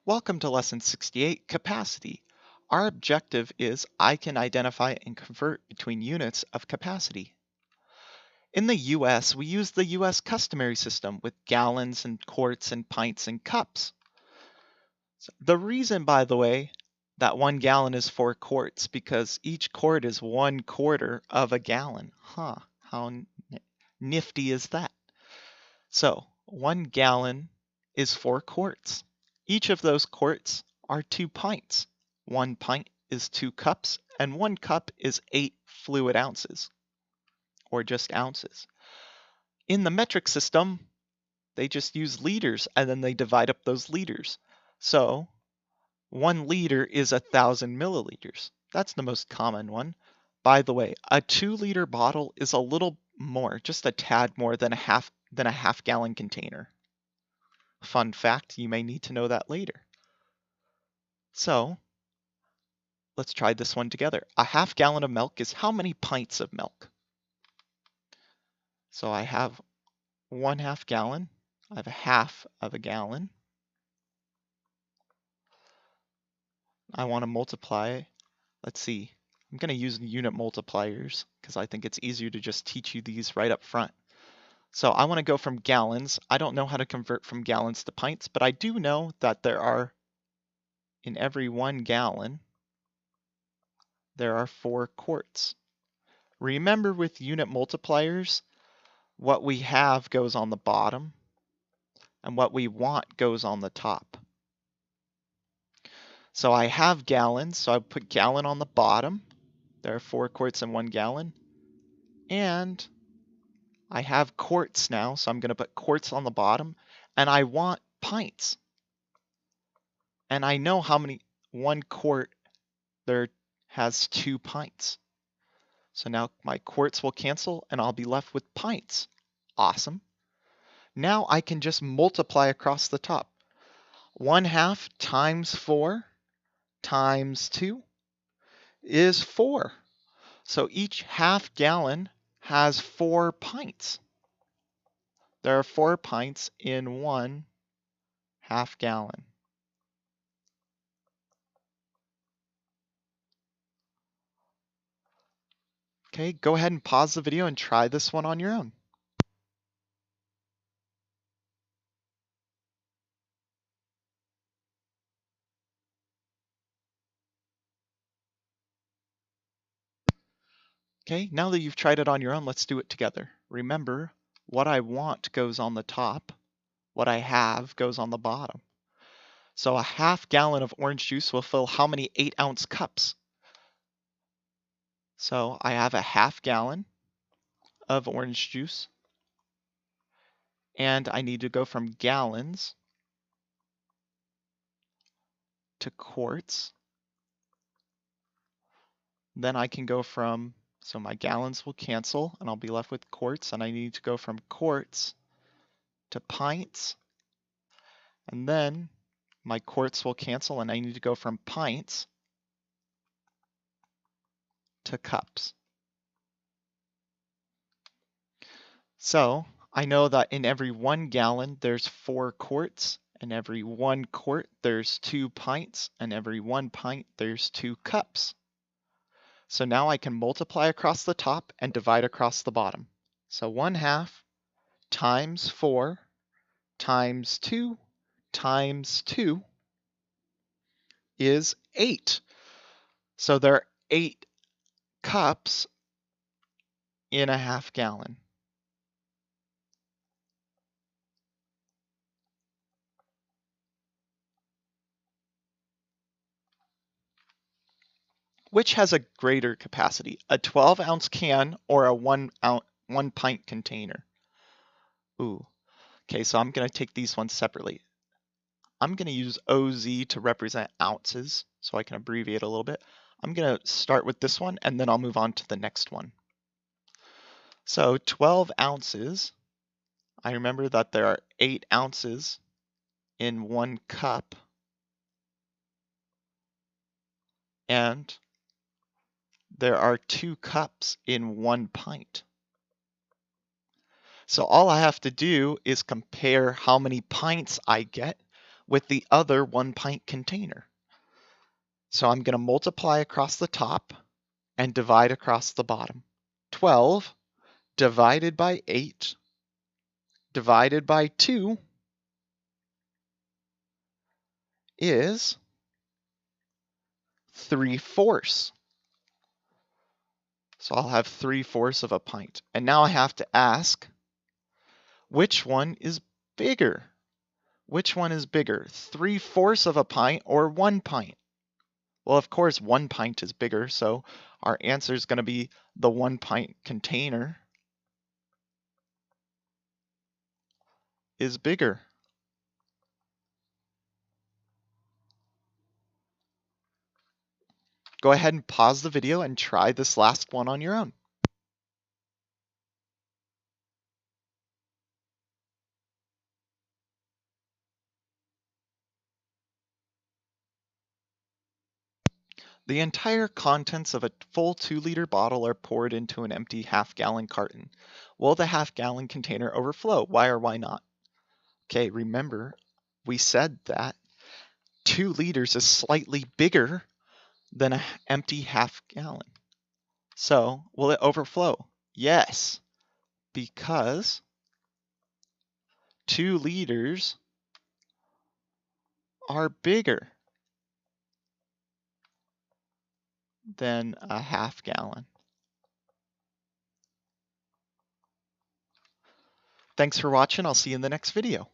Welcome to Lesson 68, Capacity. Our objective is I can identify and convert between units of capacity. In the US, we use the US customary system with gallons and quarts and pints and cups. The reason, by the way, that 1 gallon is 4 quarts because each quart is 1/4 of a gallon. How nifty is that? So 1 gallon is 4 quarts. Each of those quarts are 2 pints. 1 pint is 2 cups, and 1 cup is 8 fluid ounces, or just ounces. In the metric system, they just use liters, and then they divide up those liters. So 1 liter is 1,000 milliliters. That's the most common one. By the way, a 2-liter bottle is a little more, just a tad more than a half gallon container. Fun fact, you may need to know that later. So let's try this one together. A half gallon of milk is how many pints of milk? So I have 1/2 gallon. I have a half of a gallon. I want to multiply. Let's see. I'm going to use unit multipliers because I think it's easier to just teach you these right up front. So I want to go from gallons. I don't know how to convert from gallons to pints, but I do know that there are, in every 1 gallon, there are 4 quarts. Remember, with unit multipliers, what we have goes on the bottom, and what we want goes on the top. So I have gallons, so I put gallon on the bottom. There are 4 quarts in 1 gallon. And I have quarts now, so I'm going to put quarts on the bottom. And I want pints. And I know how many 1 quart there has 2 pints. So now my quarts will cancel, and I'll be left with pints. Awesome. Now I can just multiply across the top. 1/2 times 4 times 2 is 4. So each half gallon has 4 pints. There are 4 pints in 1/2 gallon. Okay, go ahead and pause the video and try this one on your own. Okay, now that you've tried it on your own, let's do it together. Remember, what I want goes on the top, what I have goes on the bottom. So a half gallon of orange juice will fill how many 8-ounce cups? So I have a half gallon of orange juice, and I need to go from gallons to quarts. Then I can go from, so my gallons will cancel, and I'll be left with quarts, and I need to go from quarts to pints, and then my quarts will cancel, and I need to go from pints to cups. So I know that in every 1 gallon there's 4 quarts, and every 1 quart there's 2 pints, and every 1 pint there's 2 cups. So now I can multiply across the top and divide across the bottom. So 1/2 times 4 times 2 times 2 is 8. So there are 8 cups in a half gallon. Which has a greater capacity, a 12-ounce can or a 1 pint container? Ooh, okay, so I'm going to take these ones separately. I'm going to use OZ to represent ounces, so I can abbreviate a little bit. I'm going to start with this one, and then I'll move on to the next one. So 12 ounces, I remember that there are 8 ounces in 1 cup, and there are 2 cups in 1 pint. So all I have to do is compare how many pints I get with the other 1 pint container. So I'm going to multiply across the top and divide across the bottom. 12 divided by 8 divided by 2 is 3/4. So I'll have 3/4 of a pint. And now I have to ask, which one is bigger? Which one is bigger, 3/4 of a pint or 1 pint? Well, of course, 1 pint is bigger, so our answer is going to be the 1 pint container is bigger. Go ahead and pause the video and try this last one on your own. The entire contents of a full 2-liter bottle are poured into an empty half-gallon carton. Will the half-gallon container overflow? Why or why not? Okay, remember, we said that 2 liters is slightly bigger than an empty half-gallon. So, will it overflow? Yes, because 2 liters are bigger than a half-gallon. Thanks for watching. I'll see you in the next video.